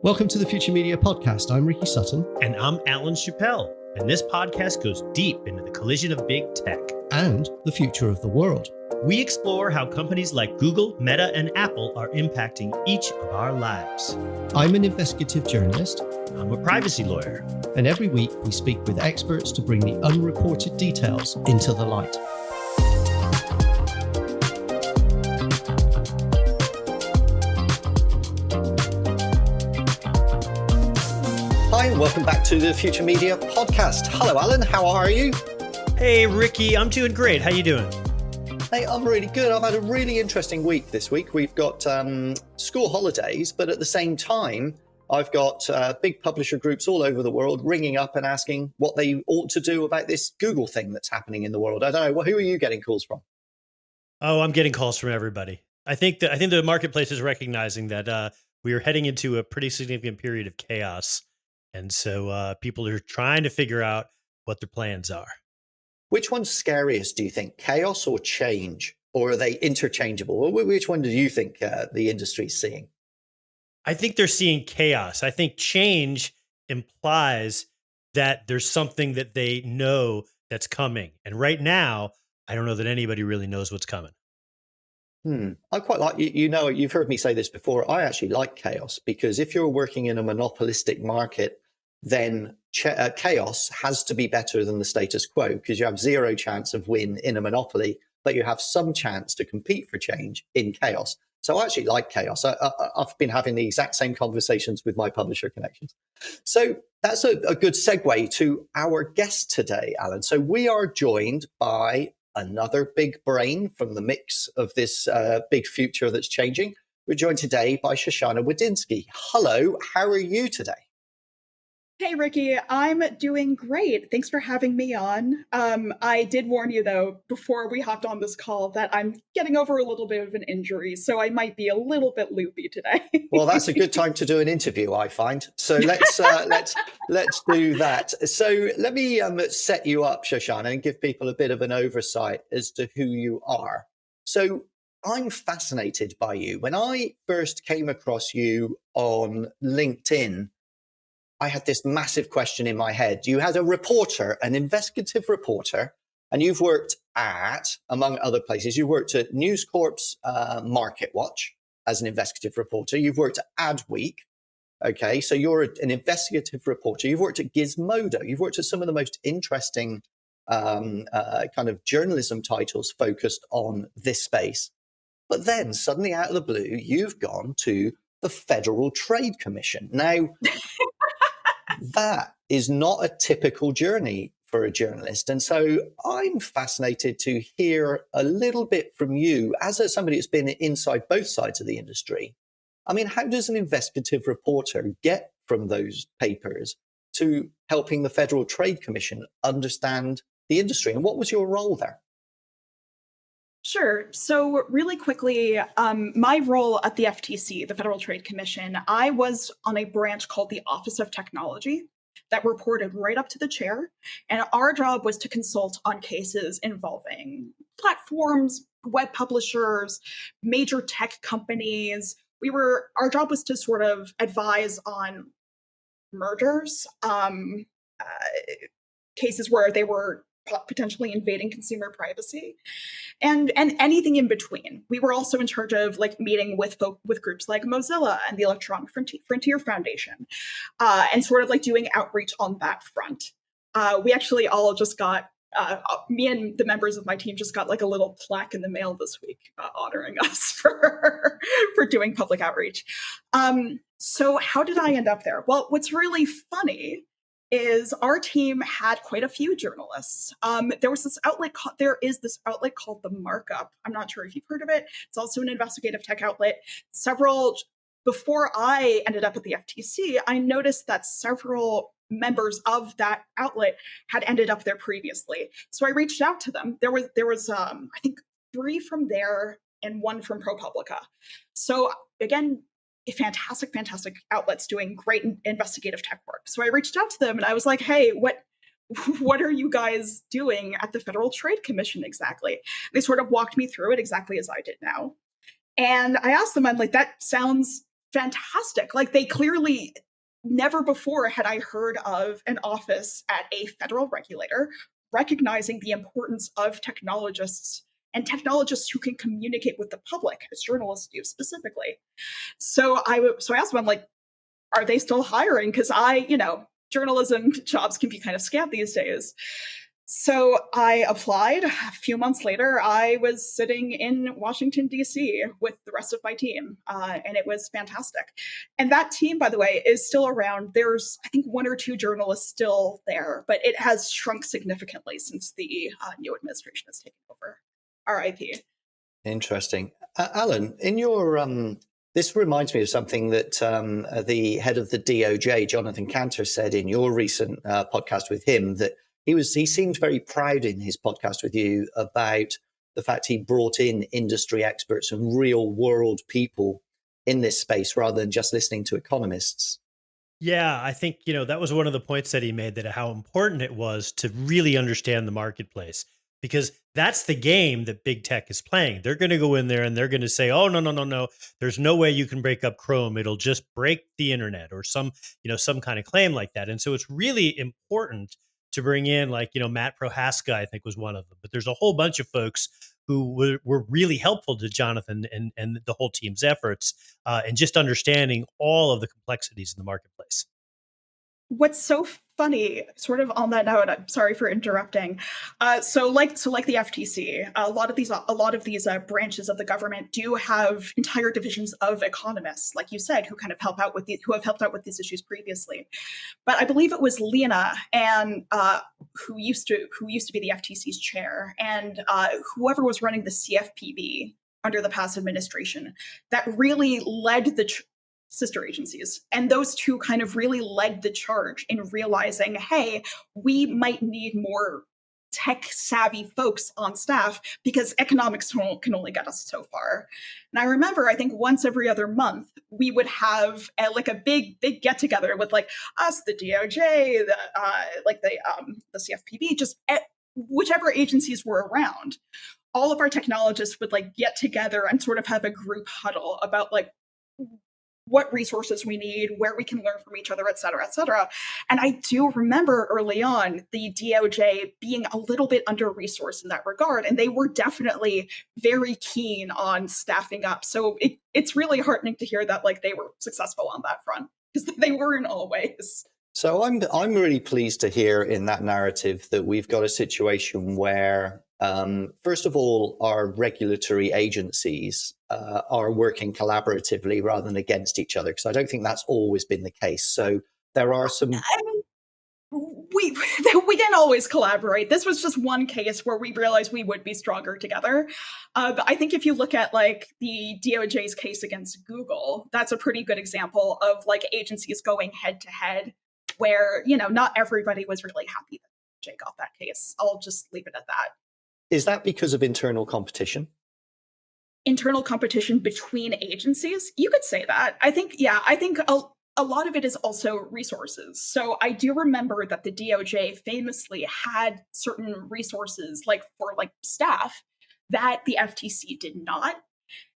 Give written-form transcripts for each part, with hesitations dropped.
Welcome to the Future Media Podcast. I'm Ricky Sutton. And I'm Alan Chappell. And this podcast goes deep into the collision of big tech and the future of the world. We explore how companies like Google, Meta, and Apple are impacting each of our lives. I'm an investigative journalist. I'm a privacy lawyer. And every week we speak with experts to bring the unreported details into the light. Hi, and welcome back to the Future Media Podcast. Hello, Alan. How are you? Hey, Ricky. I'm doing great. How you doing? Hey, I'm really good. I've had a really interesting week this week. We've got school holidays, but at the same time, I've got big publisher groups all over the world ringing up and asking what they ought to do about this Google thing that's happening in the world. I don't know. Well, who are you getting calls from? Oh, I'm getting calls from everybody. I think the marketplace is recognizing that we are heading into a pretty significant period of chaos. And so people are trying to figure out what their plans are. Which one's scariest, do you think? Chaos or change? Or are they interchangeable? Which one do you think the industry's seeing? I think they're seeing chaos. I think change implies that there's something that they know that's coming. And right now, I don't know that anybody really knows what's coming. I quite like, you've heard me say this before. I actually like chaos because if you're working in a monopolistic market, then chaos has to be better than the status quo because you have zero chance of win in a monopoly, but you have some chance to compete for change in chaos. So I actually like chaos. I've been having the exact same conversations with my publisher connections. So that's a good segue to our guest today, Alan. So we are joined by another big brain from the mix of this big future that's changing. We're joined today by Shoshana Wadinsky. Hello, how are you today? Hey, Ricky, I'm doing great. Thanks for having me on. I did warn you, though, before we hopped on this call that I'm getting over a little bit of an injury, so I might be a little bit loopy today. Well, that's a good time to do an interview, I find. So let's do that. So let me set you up, Shoshana, and give people a bit of an oversight as to who you are. So I'm fascinated by you. When I first came across you on LinkedIn, I had this massive question in my head. You had a reporter, an investigative reporter, and you've worked at, among other places, you worked at News Corp's Market Watch as an investigative reporter. You've worked at Adweek. Okay, so you're an investigative reporter. You've worked at Gizmodo. You've worked at some of the most interesting kind of journalism titles focused on this space. But then suddenly out of the blue, you've gone to the Federal Trade Commission. Now, that is not a typical journey for a journalist. And so I'm fascinated to hear a little bit from you as somebody that's been inside both sides of the industry. I mean, how does an investigative reporter get from those papers to helping the Federal Trade Commission understand the industry? And what was your role there? Sure. So really quickly, my role at the FTC, the Federal Trade Commission, I was on a branch called the Office of Technology that reported right up to the chair. And our job was to consult on cases involving platforms, web publishers, major tech companies. Our job was to sort of advise on mergers, cases where they were potentially invading consumer privacy, and anything in between. We were also in charge of meeting with groups like Mozilla and the Electronic Frontier Foundation, and sort of doing outreach on that front. We actually all just got me and the members of my team just got a little plaque in the mail this week honoring us for doing public outreach. So how did I end up there? Well, what's really funny is our team had quite a few journalists. There is this outlet called The Markup. I'm not sure if you've heard of it. It's also an investigative tech outlet. Before I ended up at the FTC, I noticed that several members of that outlet had ended up there previously. So I reached out to them. There was I think 3 from there and 1 from ProPublica. So again, fantastic outlets doing great investigative tech work. So I reached out to them and I was like, hey, what are you guys doing at the Federal Trade Commission exactly? They sort of walked me through it exactly as I did now. And I asked them, I'm like, that sounds fantastic. Like, they clearly, never before had I heard of an office at a federal regulator recognizing the importance of technologists and technologists who can communicate with the public, as journalists do specifically. So I asked them, I'm like, are they still hiring? Because journalism jobs can be kind of scant these days. So I applied. A few months later, I was sitting in Washington, D.C. with the rest of my team, and it was fantastic. And that team, by the way, is still around. There's, I think, one or two journalists still there, but it has shrunk significantly since the new administration has taken over. RIP. Interesting. Alan, in your this reminds me of something that the head of the DOJ, Jonathan Cantor, said in your recent podcast with him, that he seemed very proud in his podcast with you about the fact he brought in industry experts and real world people in this space rather than just listening to economists. Yeah, I think, that was one of the points that he made, that how important it was to really understand the marketplace, because that's the game that big tech is playing. They're going to go in there and they're going to say, oh, no, no, no, no, there's no way you can break up Chrome. It'll just break the internet, or some kind of claim like that. And so it's really important to bring in, like, Matt Prohaska, I think, was one of them. But there's a whole bunch of folks who were really helpful to Jonathan and the whole team's efforts, and just understanding all of the complexities in the marketplace. What's so funny, sort of on that note, I'm sorry for interrupting. So like the FTC, a lot of these branches of the government do have entire divisions of economists, like you said, who kind of who have helped out with these issues previously. But I believe it was Lena and who used to be the FTC's chair, and whoever was running the CFPB under the past administration, that really led the sister agencies. And those two kind of really led the charge in realizing, hey, we might need more tech savvy folks on staff because economics can only get us so far. And I remember, I think once every other month, we would have a big get together with like us, the DOJ, the CFPB, just whichever agencies were around. All of our technologists would like get together and sort of have a group huddle about like what resources we need, where we can learn from each other, et cetera, et cetera. And I do remember early on the DOJ being a little bit under-resourced in that regard, and they were definitely very keen on staffing up. So it's really heartening to hear that like they were successful on that front, because they were in all ways. So I'm really pleased to hear in that narrative that we've got a situation where, first of all, our regulatory agencies are working collaboratively rather than against each other, because I don't think that's always been the case. So there are some. We didn't always collaborate. This was just one case where we realized we would be stronger together. But I think if you look at like the DOJ's case against Google, that's a pretty good example of like agencies going head to head, where not everybody was really happy that DOJ got that case. I'll just leave it at that. Is that because of internal competition? Internal competition between agencies? You could say that. I think a lot of it is also resources. So I do remember that the DOJ famously had certain resources, like for like staff, that the FTC did not.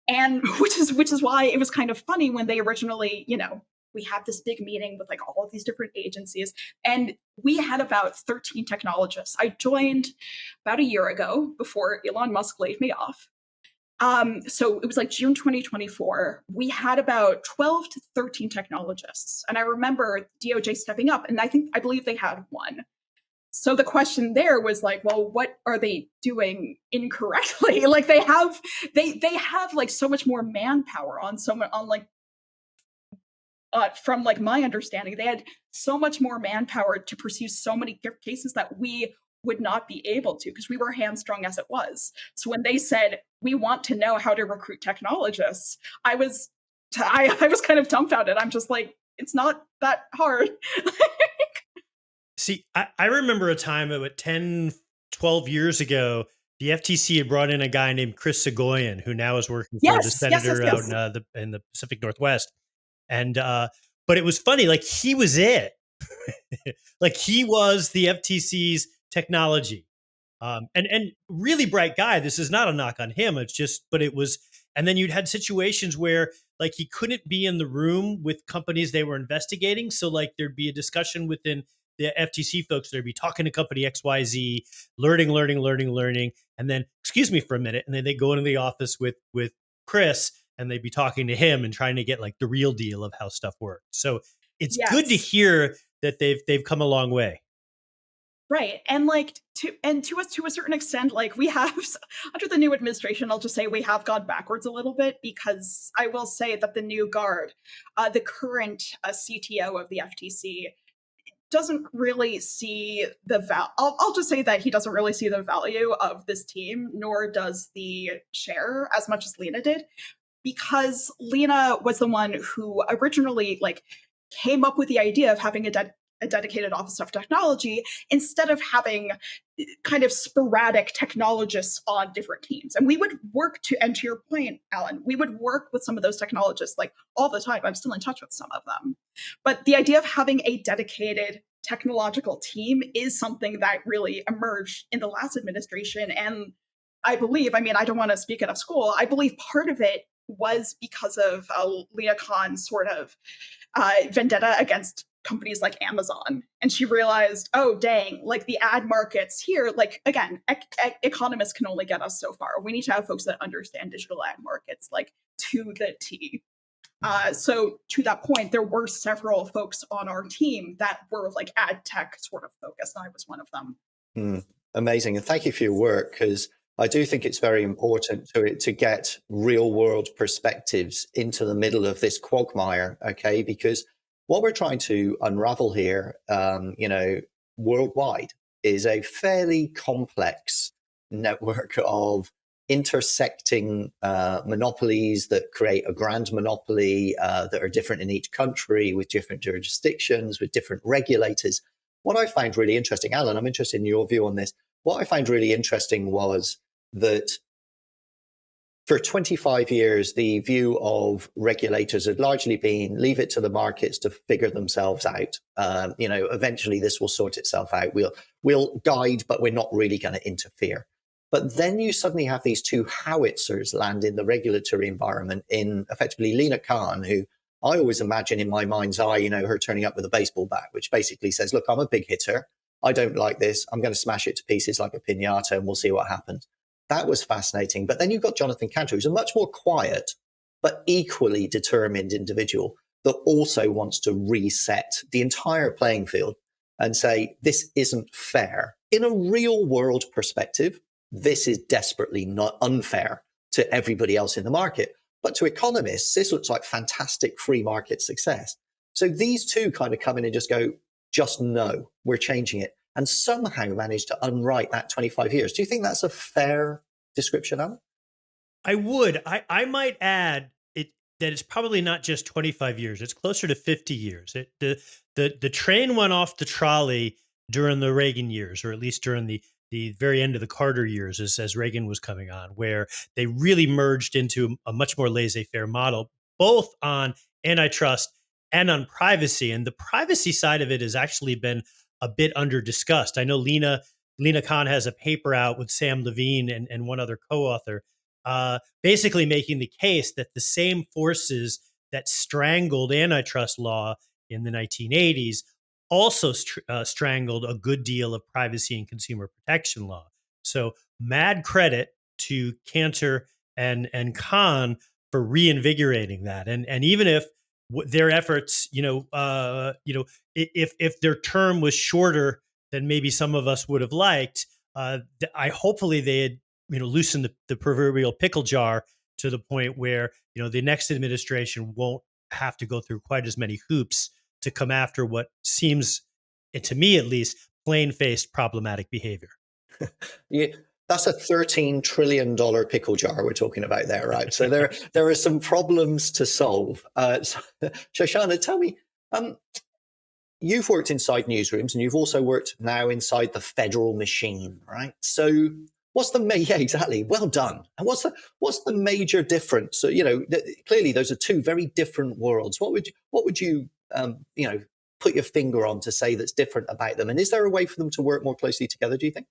And which is why it was kind of funny when they originally, we had this big meeting with like all of these different agencies, and we had about 13 technologists. I joined about a year ago before Elon Musk laid me off. So it was like June 2024. We had about 12 to 13 technologists. And I remember DOJ stepping up, and I believe they had one. So the question there was like, well, what are they doing incorrectly? Like they have like so much more manpower from like my understanding, they had so much more manpower to pursue so many cases that we would not be able to, because we were hamstrung as it was. So when they said, we want to know how to recruit technologists, I was kind of dumbfounded. I'm just like, it's not that hard. See, I remember a time about 10, 12 years ago, the FTC had brought in a guy named Chris Segoyan, who now is working for the senator out in the Pacific Northwest. And but it was funny, like he was it. Like he was the FTC's technology. And really bright guy. This is not a knock on him. It's just, but it was, and then you'd had situations where like he couldn't be in the room with companies they were investigating. So like there'd be a discussion within the FTC folks, they'd be talking to company XYZ, learning, and then excuse me for a minute, and then they go into the office with Chris, and they'd be talking to him and trying to get like the real deal of how stuff works. So it's good to Yes. hear that they've come a long way. Right. And like to us to a certain extent, like we have under the new administration, I'll just say we have gone backwards a little bit, because I will say that the new guard, the current CTO of the FTC, doesn't really see the I'll just say that he doesn't really see the value of this team, nor does the chair as much as Lena did, because Lena was the one who originally like came up with the idea of having a dedicated office of technology instead of having kind of sporadic technologists on different teams. And we would work and to your point, Alan, we would work with some of those technologists like all the time. I'm still in touch with some of them. But the idea of having a dedicated technological team is something that really emerged in the last administration. And I believe, I mean, I don't want to speak out of school, I believe part of it was because of Lena Khan's sort of vendetta against companies like Amazon. And she realized, oh, dang, like the ad markets here, like, again, economists can only get us so far. We need to have folks that understand digital ad markets, like to the T. So to that point, there were several folks on our team that were like ad tech sort of focused, and I was one of them. Amazing. And thank you for your work, because I do think it's very important to get real world perspectives into the middle of this quagmire, okay? Because what we're trying to unravel here, worldwide, is a fairly complex network of intersecting monopolies that create a grand monopoly that are different in each country, with different jurisdictions, with different regulators. What I find really interesting, Alan, I'm interested in your view on this. What I find really interesting was that for 25 years, the view of regulators had largely been leave it to the markets to figure themselves out. Eventually this will sort itself out. We'll guide, but we're not really going to interfere. But then you suddenly have these two howitzers land in the regulatory environment in effectively Lena Khan, who I always imagine in my mind's eye, her turning up with a baseball bat, which basically says, look, I'm a big hitter. I don't like this. I'm going to smash it to pieces like a piñata, and we'll see what happens. That was fascinating. But then you've got Jonathan Cantor, who's a much more quiet, but equally determined individual that also wants to reset the entire playing field and say, this isn't fair. In a real world perspective, this is desperately not unfair to everybody else in the market. But to economists, this looks like fantastic free market success. So these two kind of come in and just go, just no, we're changing it, and somehow manage to unwrite that 25 years. Do you think that's a fair description, Alan? I would. I might add that it's probably not just 25 years. It's closer to 50 years. The train went off the trolley during the Reagan years, or at least during the very end of the Carter years, as Reagan was coming on, where they really merged into a much more laissez-faire model, both on antitrust and on privacy. And the privacy side of it has actually been a bit under discussed. I know Lena Khan has a paper out with Sam Levine and one other co-author, basically making the case that the same forces that strangled antitrust law in the 1980s also strangled a good deal of privacy and consumer protection law. So mad credit to Cantor and Khan for reinvigorating that. And even if their efforts, if their term was shorter than maybe some of us would have liked, hopefully they had loosened the proverbial pickle jar to the point where the next administration won't have to go through quite as many hoops to come after what seems, to me at least, plain-faced problematic behavior. Yeah, that's a $13 trillion pickle jar we're talking about there, right? So there are some problems to solve. Shoshana, tell me, you've worked inside newsrooms, and you've also worked now inside the federal machine, right? So what's the exactly? Well done. And what's the major difference? So, clearly those are two very different worlds. What would you put your finger on to say that's different about them? And is there a way for them to work more closely together, do you think?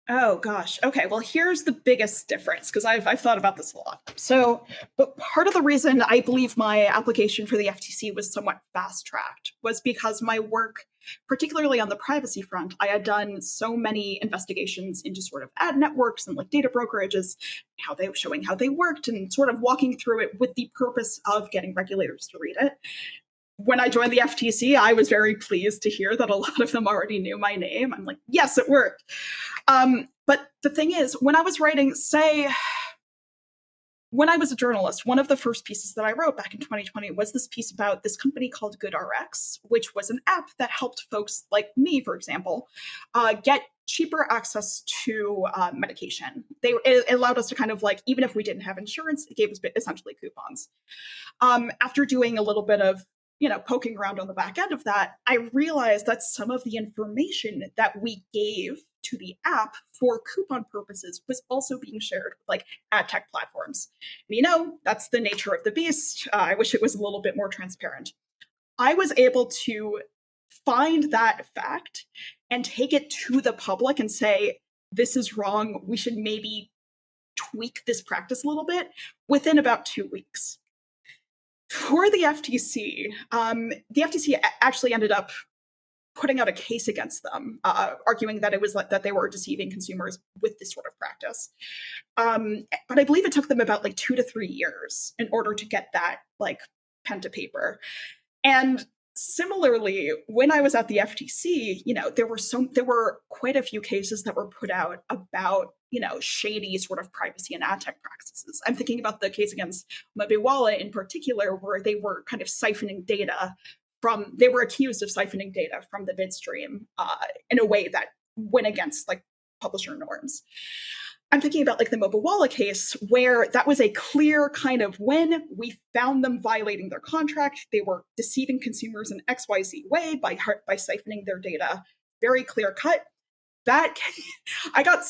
Oh gosh. Okay. Well, here's the biggest difference because I've thought about this a lot. So, but part of the reason I believe my application for the FTC was somewhat fast tracked was because my work, particularly on the privacy front, I had done so many investigations into sort of ad networks and like data brokerages, how they were showing how they worked, and sort of walking through it with the purpose of getting regulators to read it. When I joined the FTC, I was very pleased to hear that a lot of them already knew my name. I'm like, yes, it worked. But the thing is, when I was writing, say, when I was a journalist, one of the first pieces that I wrote back in 2020 was this piece about this company called GoodRx, which was an app that helped folks like me, for example, get cheaper access to medication. It allowed us to kind of like, even if we didn't have insurance, it gave us essentially coupons. After doing a little bit of poking around on the back end of that, I realized that some of the information that we gave to the app for coupon purposes was also being shared with like ad tech platforms. And, that's the nature of the beast. I wish it was a little bit more transparent. I was able to find that fact and take it to the public and say, this is wrong. We should maybe tweak this practice a little bit within about 2 weeks. For the FTC, the FTC actually ended up putting out a case against them, arguing that it was that they were deceiving consumers with this sort of practice. But I believe it took them about like 2 to 3 years in order to get that like pen to paper. And similarly, when I was at the FTC, there were quite a few cases that were put out about shady sort of privacy and ad tech practices. I'm thinking about the case against Mobile in particular, where they were kind of siphoning data they were accused of siphoning data from the bid stream in a way that went against like publisher norms. I'm thinking about like the Mobile case, where that was a clear kind of when we found them violating their contract, they were deceiving consumers in XYZ way by siphoning their data. Very clear cut.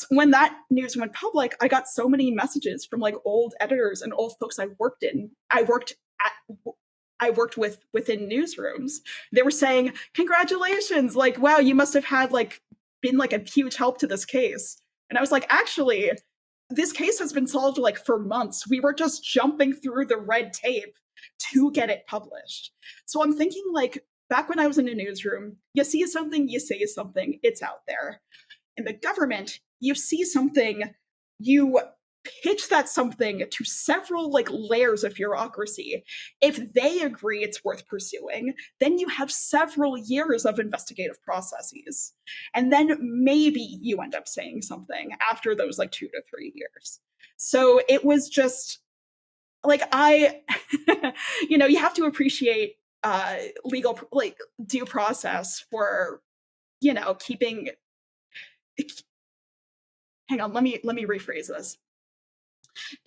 When that news went public, I got so many messages from like old editors and old folks I worked with within newsrooms. They were saying, congratulations, like, wow, you must have had like been like a huge help to this case. And I was like, actually, this case has been solved like for months. We were just jumping through the red tape to get it published. So I'm thinking like back when I was in a newsroom, you see something, you say something, it's out there. In the government, you see something, you pitch that something to several like layers of bureaucracy. If they agree it's worth pursuing, then you have several years of investigative processes. And then maybe you end up saying something after those like 2 to 3 years. So it was just like you have to appreciate legal like due process for keeping. Hang on, let me rephrase this.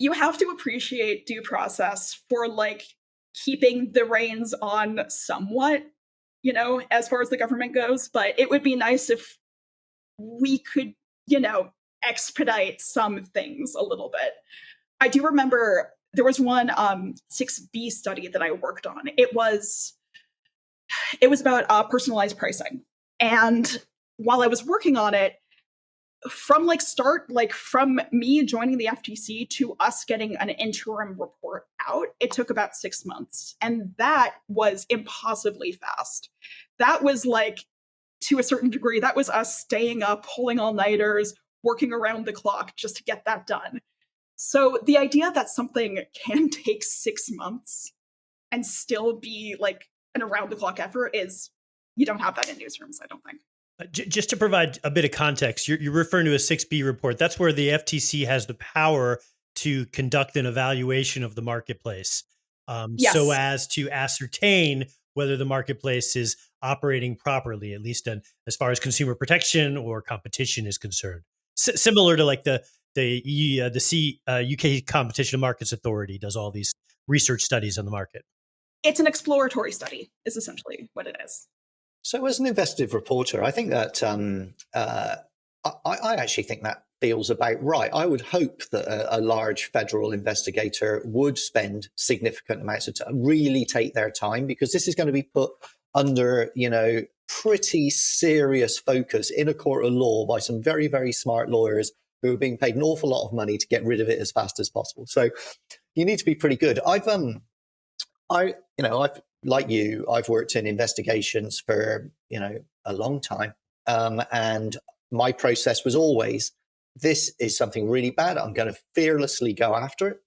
You have to appreciate due process for like keeping the reins on somewhat, as far as the government goes. But it would be nice if we could, expedite some things a little bit. I do remember there was one 6B study that I worked on. It was about personalized pricing. And while I was working on it, from me joining the FTC to us getting an interim report out, it took about 6 months. And that was impossibly fast. That was like, to a certain degree, that was us staying up, pulling all-nighters, working around the clock just to get that done. So the idea that something can take 6 months and still be like an around-the-clock effort you don't have that in newsrooms, I don't think. Just to provide a bit of context, you're referring to a 6B report. That's where the FTC has the power to conduct an evaluation of the marketplace, Yes. so as to ascertain whether the marketplace is operating properly, at least as far as consumer protection or competition is concerned. Similar to like the UK Competition and Markets Authority does all these research studies on the market. It's an exploratory study, is essentially what it is. So as an investigative reporter, I think that I actually think that feels about right. I would hope that a large federal investigator would spend significant amounts of time, really take their time, because this is going to be put under, pretty serious focus in a court of law by some very, very smart lawyers who are being paid an awful lot of money to get rid of it as fast as possible. So you need to be pretty good. I've like you, I've worked in investigations for a long time, and my process was always, this is something really bad. I'm going to fearlessly go after it.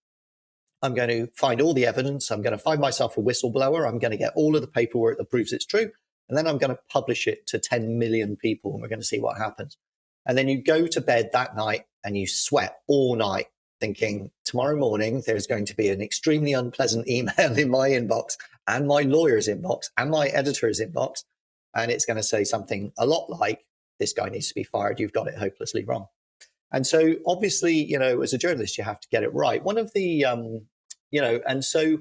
I'm going to find all the evidence. I'm going to find myself a whistleblower. I'm going to get all of the paperwork that proves it's true. And then I'm going to publish it to 10 million people, and we're going to see what happens. And then you go to bed that night and you sweat all night thinking, tomorrow morning, there's going to be an extremely unpleasant email in my inbox and my lawyer's inbox and my editor's inbox. And it's going to say something a lot like, this guy needs to be fired. You've got it hopelessly wrong. And so obviously, as a journalist, you have to get it right. One of the, and so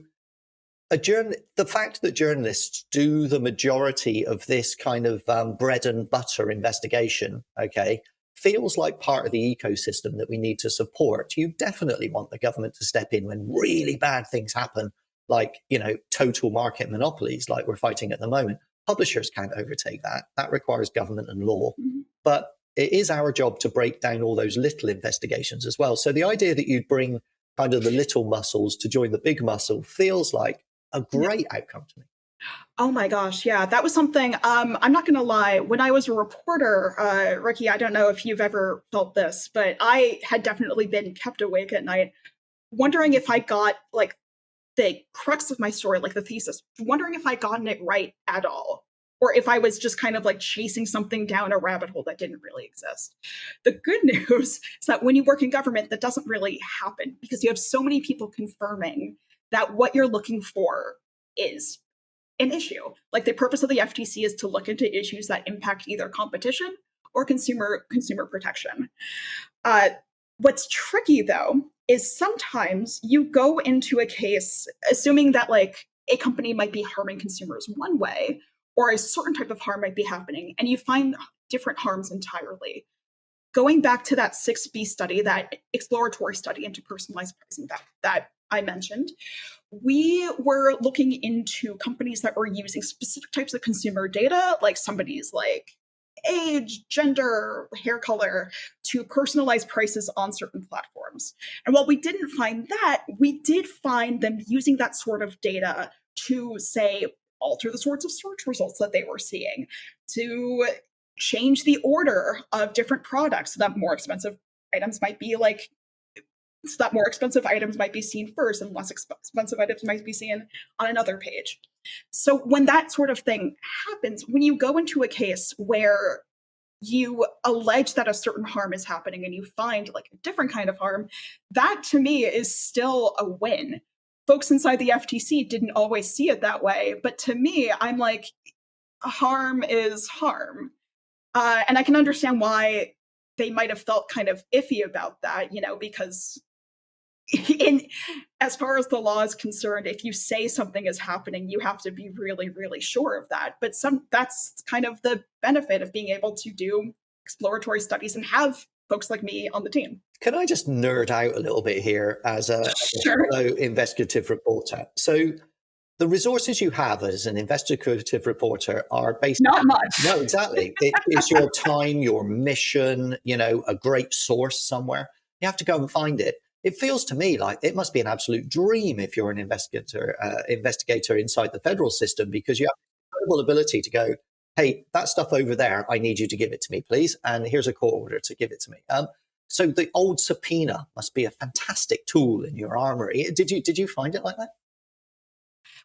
the fact that journalists do the majority of this kind of bread and butter investigation, okay, feels like part of the ecosystem that we need to support. You definitely want the government to step in when really bad things happen, like, total market monopolies like we're fighting at the moment. Publishers can't overtake that. That requires government and law. Mm-hmm. But it is our job to break down all those little investigations as well. So the idea that you'd bring kind of the little muscles to join the big muscle feels like a great outcome to me. Oh my gosh, yeah, that was something, I'm not going to lie, when I was a reporter, Ricky, I don't know if you've ever felt this, but I had definitely been kept awake at night wondering if I got like the crux of my story, like the thesis, wondering if I gotten it right at all, or if I was just kind of like chasing something down a rabbit hole that didn't really exist. The good news is that when you work in government, that doesn't really happen because you have so many people confirming that what you're looking for is an issue. Like the purpose of the FTC is to look into issues that impact either competition or consumer protection. What's tricky though is sometimes you go into a case assuming that like a company might be harming consumers one way or a certain type of harm might be happening, and you find different harms entirely. Going back to that 6B study, that exploratory study into personalized pricing that I mentioned, we were looking into companies that were using specific types of consumer data, like somebody's like age, gender, hair color, to personalize prices on certain platforms. And while we didn't find that, we did find them using that sort of data to, say, alter the sorts of search results that they were seeing, to change the order of different products so that more expensive items might be seen first and less expensive items might be seen on another page. So when that sort of thing happens, when you go into a case where you allege that a certain harm is happening and you find like a different kind of harm, that to me is still a win. Folks inside the FTC didn't always see it that way, but to me, I'm like, harm is harm. And I can understand why they might have felt kind of iffy about that, because as far as the law is concerned, if you say something is happening, you have to be really, really sure of that. But that's kind of the benefit of being able to do exploratory studies and have folks like me on the team. Can I just nerd out a little bit here as a fellow investigative reporter? So the resources you have as an investigative reporter are basically not much. No, exactly. It is your time, your mission, a great source somewhere. You have to go and find it. It feels to me like it must be an absolute dream if you're an investigator inside the federal system, because you have incredible ability to go, hey, that stuff over there, I need you to give it to me, please. And here's a court order to give it to me. So the old subpoena must be a fantastic tool in your armory. Did you find it like that?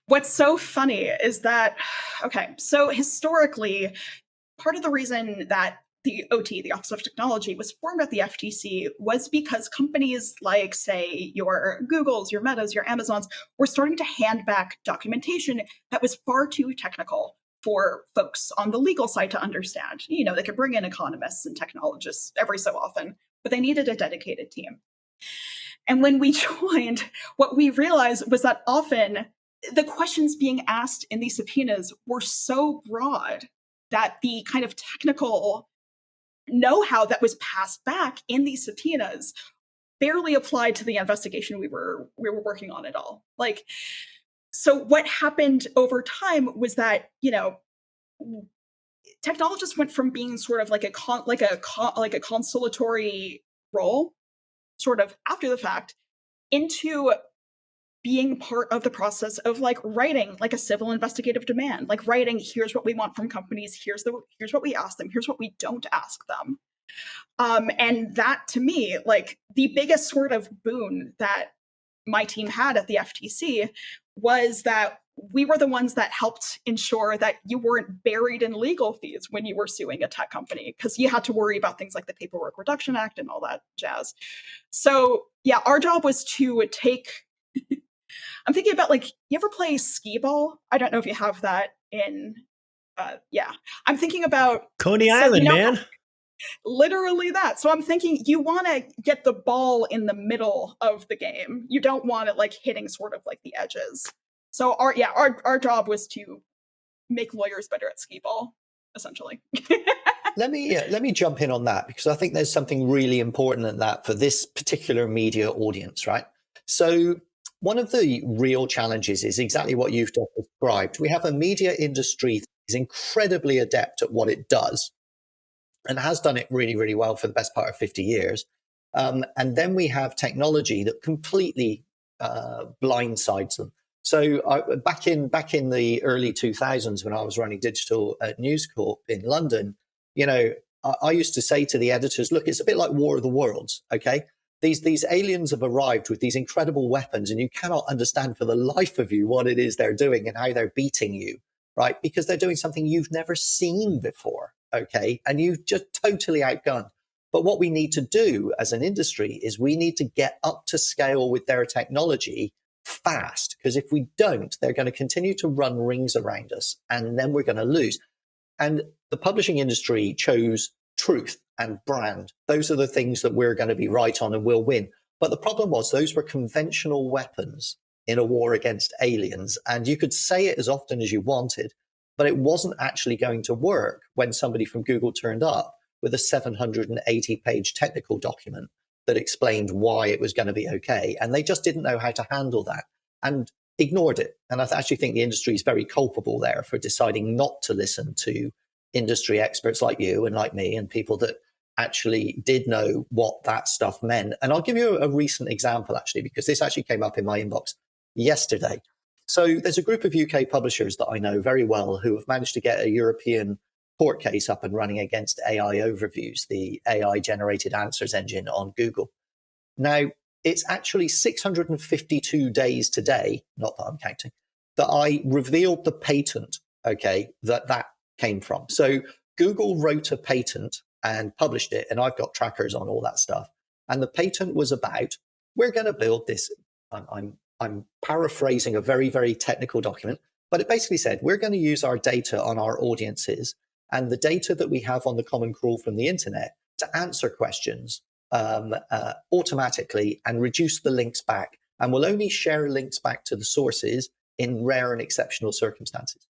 What's so funny is that, okay, so historically, part of the reason that the OT, the Office of Technology, was formed at the FTC was because companies like, say, your Googles, your Metas, your Amazons were starting to hand back documentation that was far too technical for folks on the legal side to understand. They could bring in economists and technologists every so often, but they needed a dedicated team. And when we joined, what we realized was that often the questions being asked in these subpoenas were so broad that the kind of technical know-how that was passed back in these subpoenas barely applied to the investigation we were working on at all. So what happened over time was that, technologists went from being sort of like a consolatory role, sort of after the fact, into being part of the process of like writing like a civil investigative demand, like writing, here's what we want from companies, here's what we ask them, here's what we don't ask them. And that, to me, like the biggest sort of boon that my team had at the FTC was that we were the ones that helped ensure that you weren't buried in legal fees when you were suing a tech company, because you had to worry about things like the Paperwork Reduction Act and all that jazz. So yeah, our job was to take, I'm thinking about, like, you ever play skee ball? I don't know if you have that in, yeah. I'm thinking about Coney Island, man. Literally that. So I'm thinking you want to get the ball in the middle of the game. You don't want it like hitting sort of like the edges. So our job was to make lawyers better at skee ball, essentially. Let me jump in on that, because I think there's something really important in that for this particular media audience, right? So one of the real challenges is exactly what you've just described. We have a media industry that is incredibly adept at what it does and has done it really, really well for the best part of 50 years. And then we have technology that completely blindsides them. So back in the early 2000s, when I was running digital at News Corp in London, I used to say to the editors, look, it's a bit like War of the Worlds, okay? These aliens have arrived with these incredible weapons, and you cannot understand for the life of you what it is they're doing and how they're beating you, right? Because they're doing something you've never seen before, okay? And you've just totally outgunned. But what we need to do as an industry is we need to get up to scale with their technology fast, because if we don't, they're going to continue to run rings around us, and then we're going to lose. And the publishing industry chose truth and brand. Those are the things that we're going to be right on and we'll win. But the problem was those were conventional weapons in a war against aliens. And you could say it as often as you wanted, but it wasn't actually going to work when somebody from Google turned up with a 780-page technical document that explained why it was going to be okay. And they just didn't know how to handle that and ignored it. And I actually think the industry is very culpable there for deciding not to listen to industry experts like you and like me and people that actually did know what that stuff meant. And I'll give you a recent example, actually, because this actually came up in my inbox yesterday. So there's a group of UK publishers that I know very well who have managed to get a European court case up and running against AI Overviews, the AI generated answers engine on Google. Now, it's actually 652 days today, not that I'm counting, that I revealed the patent, okay, that came from. So Google wrote a patent and published it, and I've got trackers on all that stuff. And the patent was about, we're going to build this, I'm paraphrasing a very, very technical document, but it basically said, we're going to use our data on our audiences and the data that we have on the common crawl from the internet to answer questions automatically and reduce the links back. And we'll only share links back to the sources in rare and exceptional circumstances.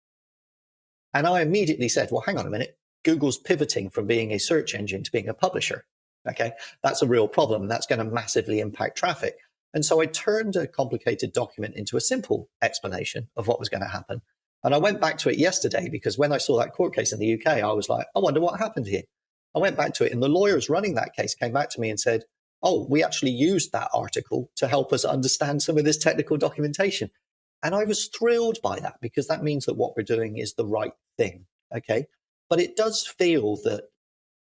And I immediately said, well, hang on a minute. Google's pivoting from being a search engine to being a publisher. Okay, that's a real problem. That's going to massively impact traffic. And so I turned a complicated document into a simple explanation of what was going to happen. And I went back to it yesterday because when I saw that court case in the UK, I was like, I wonder what happened here. I went back to it and the lawyers running that case came back to me and said, oh, we actually used that article to help us understand some of this technical documentation. And I was thrilled by that because that means that what we're doing is the right thing. Okay. But it does feel that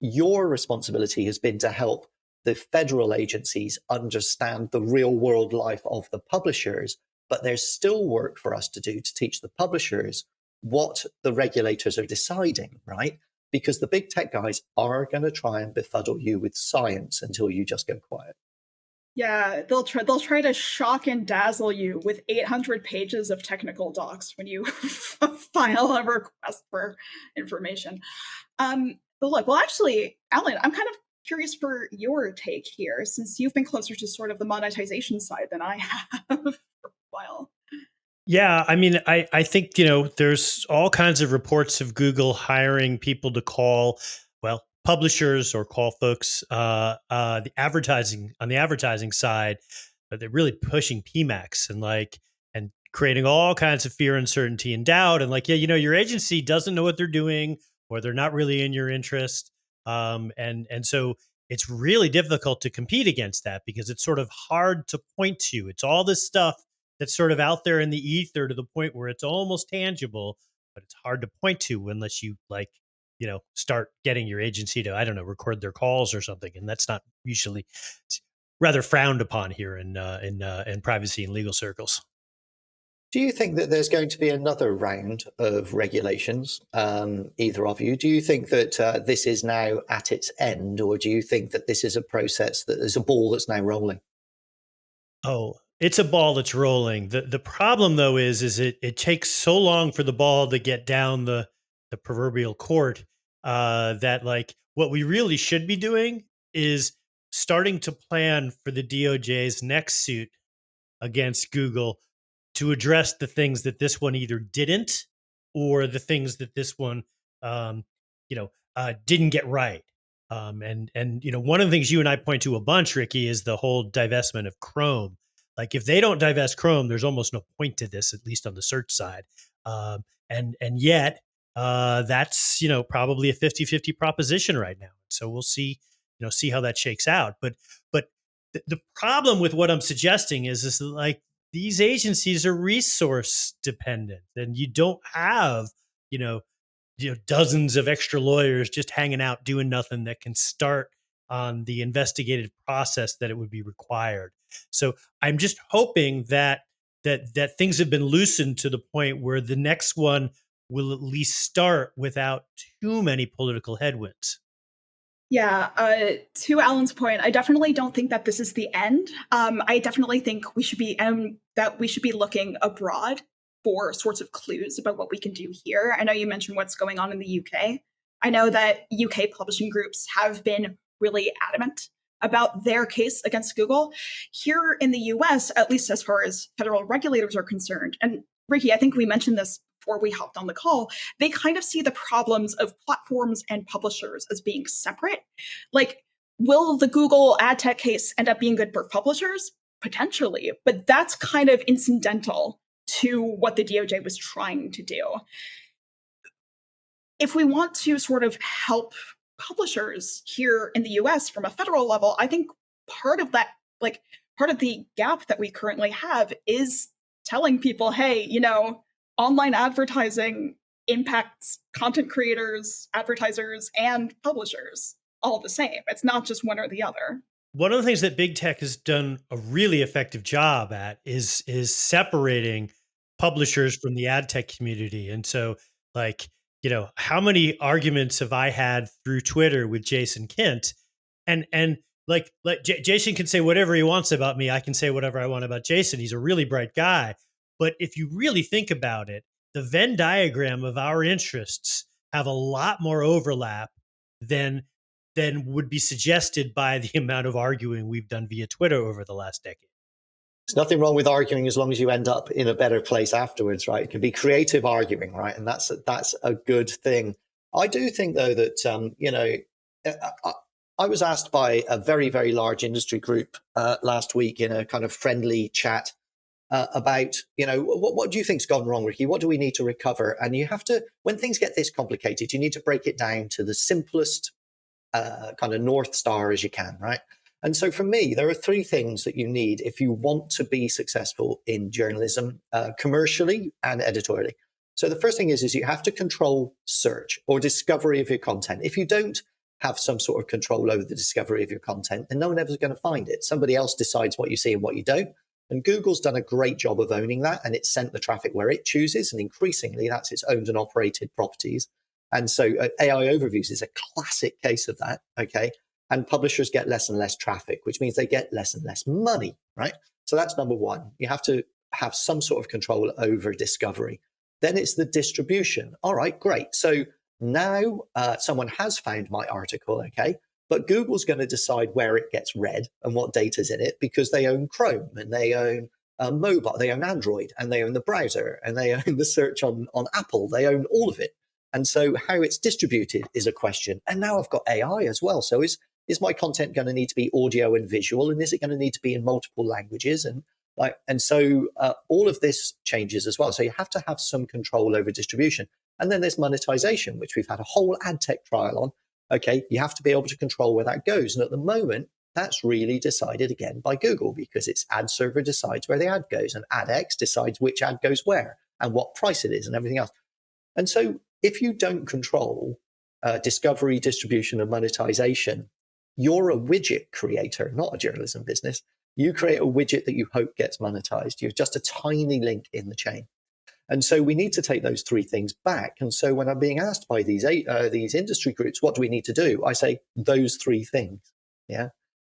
your responsibility has been to help the federal agencies understand the real world life of the publishers, but there's still work for us to do to teach the publishers what the regulators are deciding, right? Because the big tech guys are going to try and befuddle you with science until you just go quiet. Yeah, they'll try to shock and dazzle you with 800 pages of technical docs when you file a request for information. But look, well, actually, Alan, I'm kind of curious for your take here, since you've been closer to sort of the monetization side than I have for a while. Yeah, I mean, I think, there's all kinds of reports of Google hiring people to call, well, publishers or call folks the advertising side, but they're really pushing PMAX and creating all kinds of fear, uncertainty, and doubt. And your agency doesn't know what they're doing. or they're not really in your interest. And so it's really difficult to compete against that because it's sort of hard to point to. It's all this stuff that's sort of out there in the ether to the point where it's almost tangible, but it's hard to point to unless you start getting your agency to, I don't know, record their calls or something. And that's not usually, it's rather frowned upon here in privacy and legal circles. Do you think that there's going to be another round of regulations, either of you? Do you think that this is now at its end, or do you think that this is a process, that there's a ball that's now rolling? Oh, it's a ball that's rolling. The problem though is it takes so long for the ball to get down the proverbial court, that like what we really should be doing is starting to plan for the DOJ's next suit against Google to address the things that this one either didn't, or the things that this one, didn't get right. And one of the things you and I point to a bunch, Ricky, is the whole divestment of Chrome. Like if they don't divest Chrome, there's almost no point to this, at least on the search side. And yet that's probably a 50-50 proposition right now. So we'll see how that shakes out. But the problem with what I'm suggesting is like these agencies are resource dependent, and you don't have dozens of extra lawyers just hanging out doing nothing that can start on the investigative process that it would be required. So I'm just hoping that things have been loosened to the point where the next one will at least start without too many political headwinds. Yeah, to Alan's point, I definitely don't think that this is the end. I definitely think we should be looking abroad for sorts of clues about what we can do here. I know you mentioned what's going on in the UK. I know that UK publishing groups have been really adamant about their case against Google. Here in the US, at least as far as federal regulators are concerned, and Ricky, I think we mentioned this before we hopped on the call, they kind of see the problems of platforms and publishers as being separate. Like, will the Google ad tech case end up being good for publishers? Potentially, but that's kind of incidental to what the DOJ was trying to do. If we want to sort of help publishers here in the US from a federal level, I think part of that, like part of the gap that we currently have is telling people, hey, online advertising impacts content creators, advertisers, and publishers all the same. It's not just one or the other. One of the things that big tech has done a really effective job at is separating publishers from the ad tech community. And so like, how many arguments have I had through Twitter with Jason Kent? And like Jason can say whatever he wants about me. I can say whatever I want about Jason. He's a really bright guy. But if you really think about it, the Venn diagram of our interests have a lot more overlap than would be suggested by the amount of arguing we've done via Twitter over the last decade. There's nothing wrong with arguing as long as you end up in a better place afterwards, right? It can be creative arguing, right? And that's a good thing. I do think, though, that, I was asked by a very, very large industry group last week in a kind of friendly chat about, what do you think's gone wrong, Ricky? What do we need to recover? And you have to, when things get this complicated, you need to break it down to the simplest kind of North Star as you can, right? And so for me, there are three things that you need if you want to be successful in journalism, commercially and editorially. So the first thing is you have to control search or discovery of your content. If you don't have some sort of control over the discovery of your content, then no one ever is going to find it. Somebody else decides what you see and what you don't. And Google's done a great job of owning that, and it's sent the traffic where it chooses, and increasingly that's its owned and operated properties. And so AI overviews is a classic case of that, okay? And publishers get less and less traffic, which means they get less and less money, right? So that's number one. You have to have some sort of control over discovery. Then it's the distribution. All right, great. So now someone has found my article, okay? But Google's going to decide where it gets read and what data's in it because they own Chrome and they own mobile, they own Android, and they own the browser, and they own the search on Apple. They own all of it. And so how it's distributed is a question. And now I've got AI as well. So is my content going to need to be audio and visual? And is it going to need to be in multiple languages? And so all of this changes as well. So you have to have some control over distribution. And then there's monetization, which we've had a whole ad tech trial on. Okay, you have to be able to control where that goes. And at the moment, that's really decided again by Google, because its ad server decides where the ad goes, and AdX decides which ad goes where and what price it is and everything else. And so if you don't control discovery, distribution, and monetization, you're a widget creator, not a journalism business. You create a widget that you hope gets monetized. You're just a tiny link in the chain. And so we need to take those three things back. And so when I'm being asked by these industry groups, what do we need to do? I say those three things. Yeah.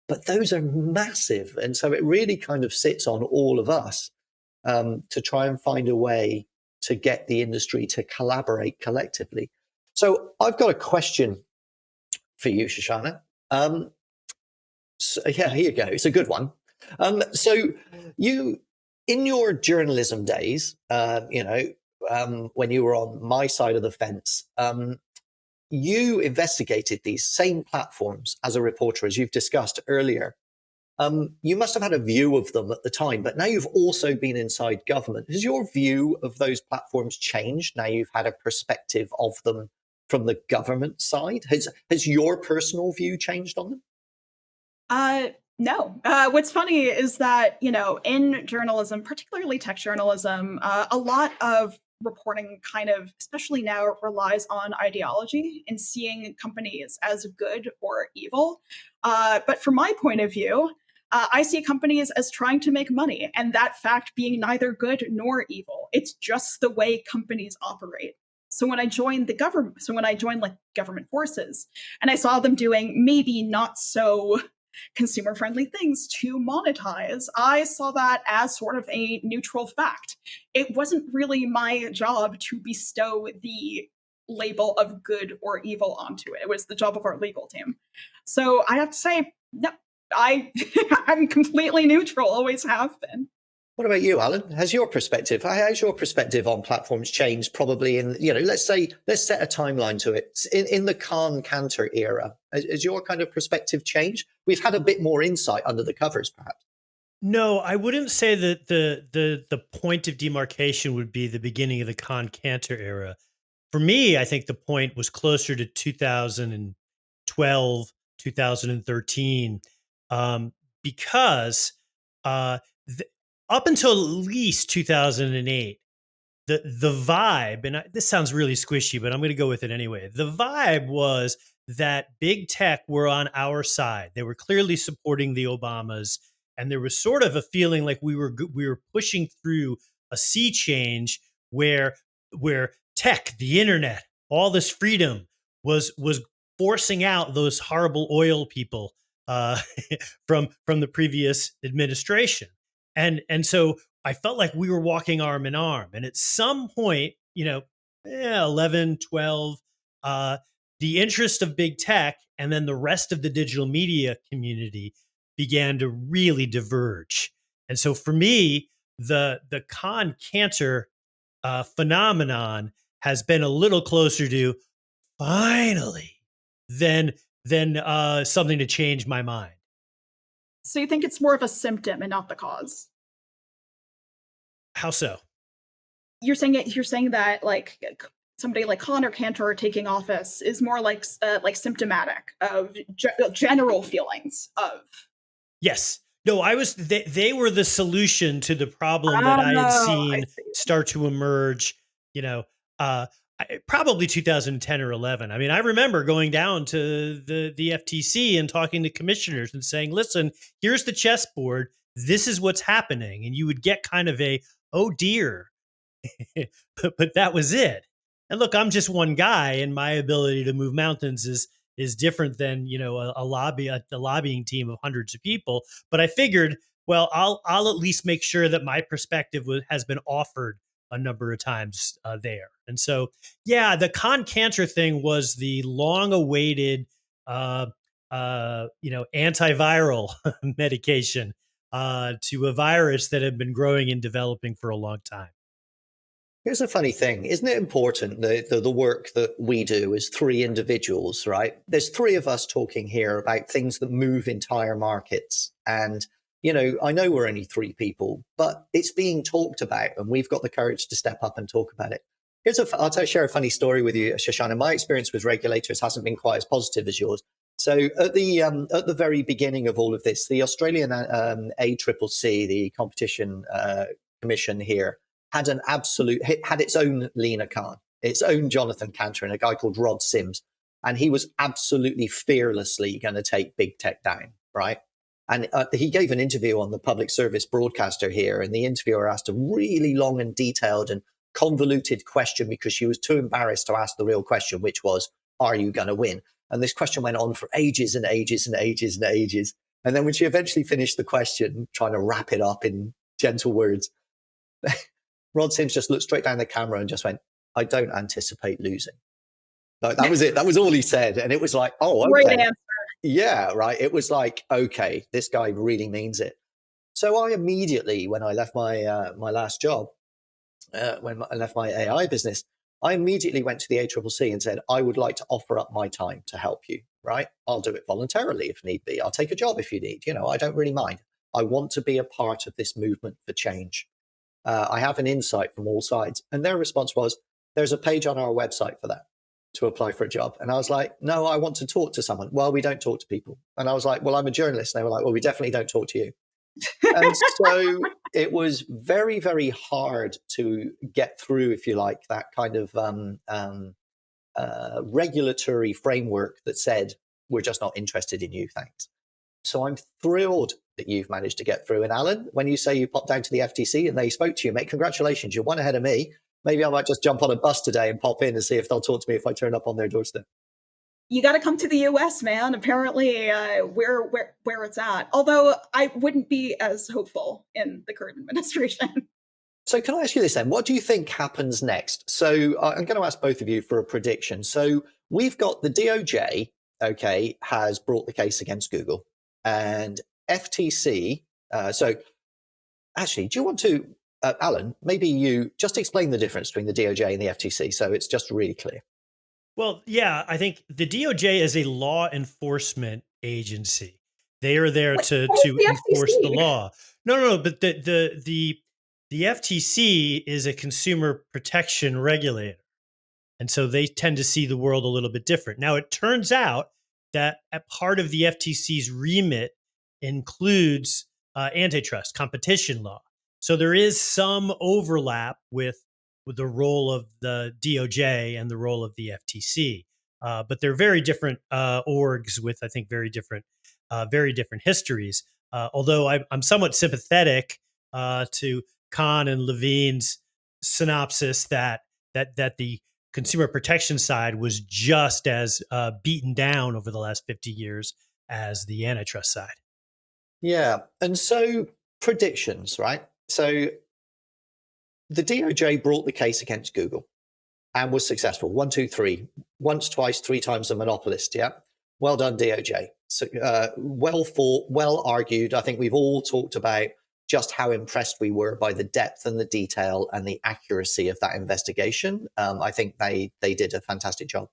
But those are massive. And so it really kind of sits on all of us to try and find a way to get the industry to collaborate collectively. So I've got a question for you, Shoshana. So, yeah, here you go. It's a good one. So you, in your journalism days, when you were on my side of the fence, you investigated these same platforms as a reporter, as you've discussed earlier. You must have had a view of them at the time, but now you've also been inside government. Has your view of those platforms changed now you've had a perspective of them from the government side? Has your personal view changed on them? No. What's funny is that, in journalism, particularly tech journalism, a lot of reporting kind of, especially now, relies on ideology and seeing companies as good or evil. But from my point of view, I see companies as trying to make money, and that fact being neither good nor evil. It's just the way companies operate. So when I joined the government, like government forces, and I saw them doing maybe not so consumer friendly things to monetize, I saw that as sort of a neutral fact. It wasn't really my job to bestow the label of good or evil onto it. It was the job of our legal team. So I have to say, no, I'm completely neutral, always have been. What about you, Alan? How's your perspective on platforms changed? Probably in, let's set a timeline to it. In the Khan Cantor era, has your kind of perspective changed? We've had a bit more insight under the covers, perhaps. No, I wouldn't say that the point of demarcation would be the beginning of the Khan Cantor era. For me, I think the point was closer to 2012, 2013, because up until at least 2008, the vibe, and this sounds really squishy, but I'm going to go with it anyway. The vibe was that big tech were on our side. They were clearly supporting the Obamas, and there was sort of a feeling like we were pushing through a sea change where tech, the internet, all this freedom was forcing out those horrible oil people from the previous administration. And so I felt like we were walking arm in arm. And at some point, 11, 12, the interest of big tech and then the rest of the digital media community began to really diverge. And so for me, the Khan Cantor phenomenon has been a little closer to finally than something to change my mind. So you think it's more of a symptom and not the cause? How so? You're saying that like somebody like Khan or Cantor taking office is more like symptomatic of general feelings of. Yes. No, they were the solution to the problem that I had seen start to emerge, probably 2010 or 11. I mean, I remember going down to the FTC and talking to commissioners and saying, listen, here's the chessboard. This is what's happening. And you would get kind of a, oh dear, but that was it. And look, I'm just one guy, and my ability to move mountains is different than, a lobbying team of hundreds of people. But I figured, well, I'll at least make sure that my perspective has been offered a number of times there. And so, yeah, the Khan Cantor thing was the long-awaited, antiviral medication to a virus that had been growing and developing for a long time. Here's a funny thing. Isn't it important, the work that we do as three individuals, right? There's three of us talking here about things that move entire markets. And, I know we're only three people, but it's being talked about, and we've got the courage to step up and talk about it. Share a funny story with you, Shoshana. My experience with regulators hasn't been quite as positive as yours. So at the very beginning of all of this, the Australian ACCC, the Competition Commission here, had its own Lena Khan, its own Jonathan Cantor, and a guy called Rod Sims, and he was absolutely fearlessly going to take big tech down, right? And he gave an interview on the public service broadcaster here, and the interviewer asked a really long and detailed and convoluted question because she was too embarrassed to ask the real question, which was, are you going to win? And this question went on for ages and ages and ages and ages. And then when she eventually finished the question, trying to wrap it up in gentle words, Rod Sims just looked straight down the camera and just went, I don't anticipate losing. Like, that was it. That was all he said. And it was like, oh, okay. Great answer. Yeah, right. It was like, okay, this guy really means it. So I immediately, when I left my my last job, when I left my AI business, I immediately went to the ACCC and said, I would like to offer up my time to help you, right? I'll do it voluntarily if need be. I'll take a job if you need, I don't really mind. I want to be a part of this movement for change. I have an insight from all sides. And their response was, there's a page on our website for that, to apply for a job. And I was like, no, I want to talk to someone. Well, we don't talk to people. And I was like, well, I'm a journalist. And they were like, well, we definitely don't talk to you. And so it was very, very hard to get through, if you like, that kind of regulatory framework that said, we're just not interested in you, thanks. So I'm thrilled that you've managed to get through. And Alan, when you say you popped down to the FTC and they spoke to you, mate, congratulations, you're one ahead of me. Maybe I might just jump on a bus today and pop in and see if they'll talk to me if I turn up on their doorstep. You got to come to the US, man. Apparently, where it's at. Although I wouldn't be as hopeful in the current administration. So can I ask you this then? What do you think happens next? So I'm going to ask both of you for a prediction. So we've got the DOJ, okay, has brought the case against Google, and FTC. So actually, do you want to, Alan, maybe you just explain the difference between the DOJ and the FTC so it's just really clear. Well, yeah, I think the DOJ is a law enforcement agency. They are there to enforce the law. No, but the FTC is a consumer protection regulator. And so they tend to see the world a little bit different. Now, it turns out that a part of the FTC's remit includes antitrust, competition law. So there is some overlap with the role of the DOJ and the role of the FTC. But they're very different orgs with, I think, very different histories. Although I'm somewhat sympathetic to Khan and Levine's synopsis that the consumer protection side was just as beaten down over the last 50 years as the antitrust side. Yeah. And so predictions, right? So the DOJ brought the case against Google and was successful. 1, 2, 3, once, twice, 3 times a monopolist. Yeah. Well done, DOJ. So, well fought, well argued. I think we've all talked about just how impressed we were by the depth and the detail and the accuracy of that investigation. I think they did a fantastic job.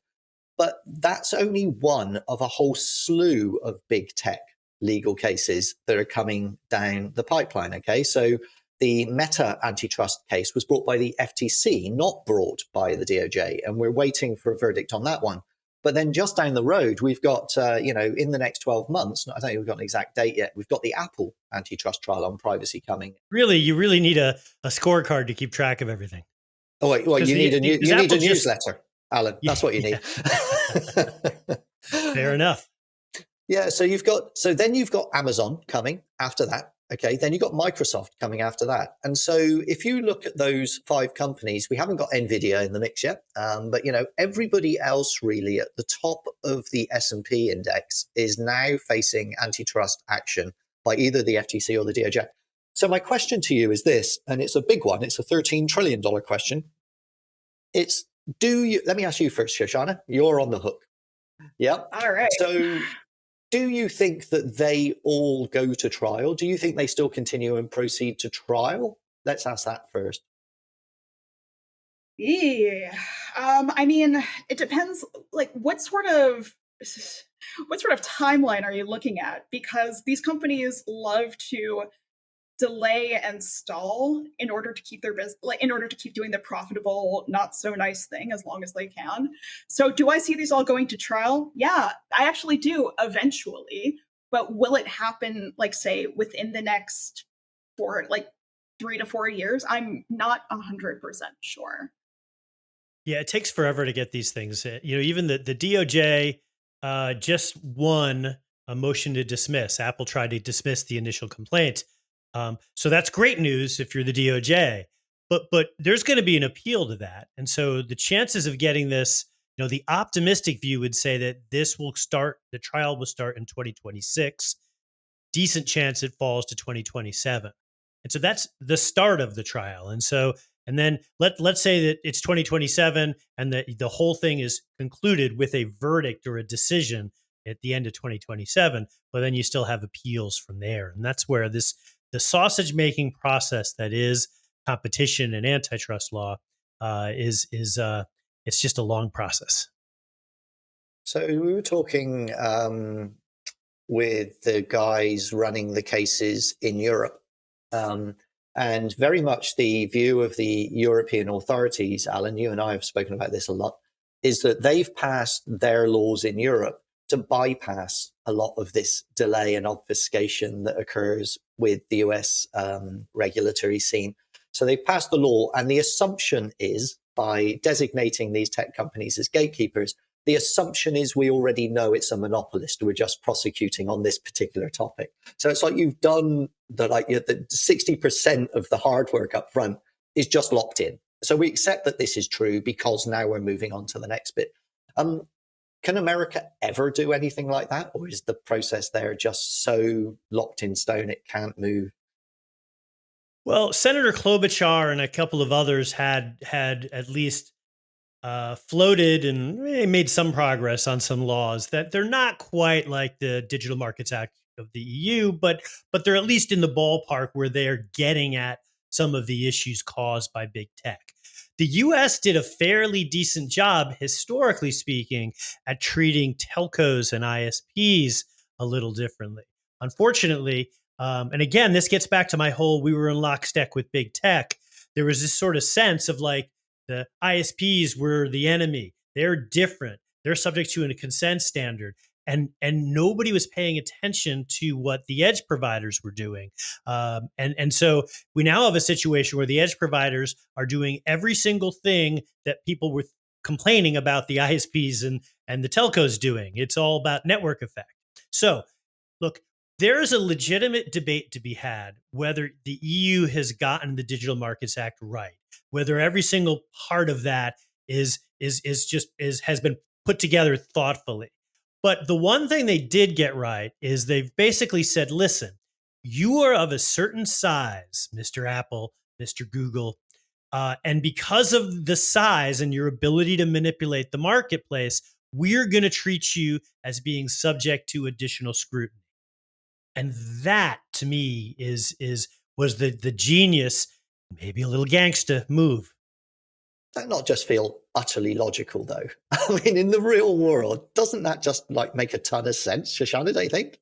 But that's only one of a whole slew of big tech legal cases that are coming down the pipeline. Okay, so the Meta antitrust case was brought by the FTC, not brought by the DOJ, and we're waiting for a verdict on that one. But then just down the road, we've got, in the next 12 months, I don't think we've got an exact date yet, we've got the Apple antitrust trial on privacy coming. Really, you really need a scorecard to keep track of everything. Oh, wait, well, you need a newsletter, Alan. That's what you need. Fair enough. Yeah, so then you've got Amazon coming after that. Okay, then you've got Microsoft coming after that. And so if you look at those 5 companies, we haven't got NVIDIA in the mix yet, but everybody else really at the top of the S&P index is now facing antitrust action by either the FTC or the DOJ. So my question to you is this, and it's a big one. It's a $13 trillion question. Let me ask you first, Shoshana, you're on the hook. Yeah. All right. So do you think that they all go to trial? Do you think they still continue and proceed to trial? Let's ask that first. Yeah. I mean, it depends. Like, what sort of timeline are you looking at? Because these companies love to delay and stall in order to keep their business, like in order to keep doing the profitable, not so nice thing as long as they can. So do I see these all going to trial? Yeah, I actually do eventually. But will it happen, like, say, within the next 3 to 4 years? I'm not 100% sure. Yeah, it takes forever to get these things. Even the DOJ just won a motion to dismiss. Apple tried to dismiss the initial complaint. So that's great news if you're the DOJ. But there's going to be an appeal to that. And so the chances of getting this, the optimistic view would say that the trial will start in 2026. Decent chance it falls to 2027. And so that's the start of the trial. And then let's say that it's 2027 and the whole thing is concluded with a verdict or a decision at the end of 2027. But then you still have appeals from there. And that's where the sausage making process that is competition and antitrust law is it's just a long process. So we were talking with the guys running the cases in Europe. And very much the view of the European authorities, Alan, you and I have spoken about this a lot, is that they've passed their laws in Europe to bypass a lot of this delay and obfuscation that occurs with the US regulatory scene. So they've passed the law, and the assumption is, by designating these tech companies as gatekeepers, the assumption is we already know it's a monopolist. We're just prosecuting on this particular topic. So it's like you've done the 60% of the hard work up front is just locked in. So we accept that this is true because now we're moving on to the next bit. Can America ever do anything like that? Or is the process there just so locked in stone it can't move? Well, Senator Klobuchar and a couple of others had at least floated and made some progress on some laws that they're not quite like the Digital Markets Act of the EU, but they're at least in the ballpark where they're getting at some of the issues caused by big tech. The US did a fairly decent job, historically speaking, at treating telcos and ISPs a little differently. Unfortunately, and again, this gets back to my whole we were in lockstep with big tech. There was this sort of sense of like the ISPs were the enemy. They're different. They're subject to a consent standard. And nobody was paying attention to what the edge providers were doing. And so we now have a situation where the edge providers are doing every single thing that people were complaining about the ISPs and the telcos doing. It's all about network effect. So look, there is a legitimate debate to be had whether the EU has gotten the Digital Markets Act right, whether every single part of that has been put together thoughtfully. But the one thing they did get right is they've basically said, listen, you are of a certain size, Mr. Apple, Mr. Google, and because of the size and your ability to manipulate the marketplace, we're going to treat you as being subject to additional scrutiny. And that, to me, was the genius, maybe a little gangsta move. That not just feel utterly logical, though? I mean, in the real world, doesn't that just make a ton of sense, Shoshana, don't you think?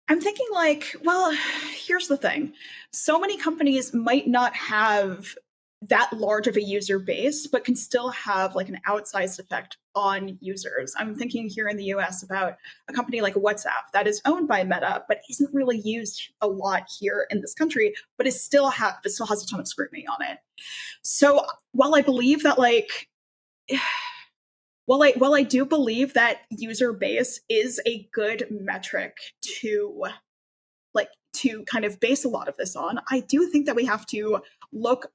I'm thinking well, here's the thing. So many companies might not have that large of a user base, but can still have an outsized effect on users. I'm thinking here in the US about a company like WhatsApp that is owned by Meta, but isn't really used a lot here in this country, but it still has a ton of scrutiny on it. So while I believe that while I do believe that user base is a good metric to kind of base a lot of this on, I do think that we have to look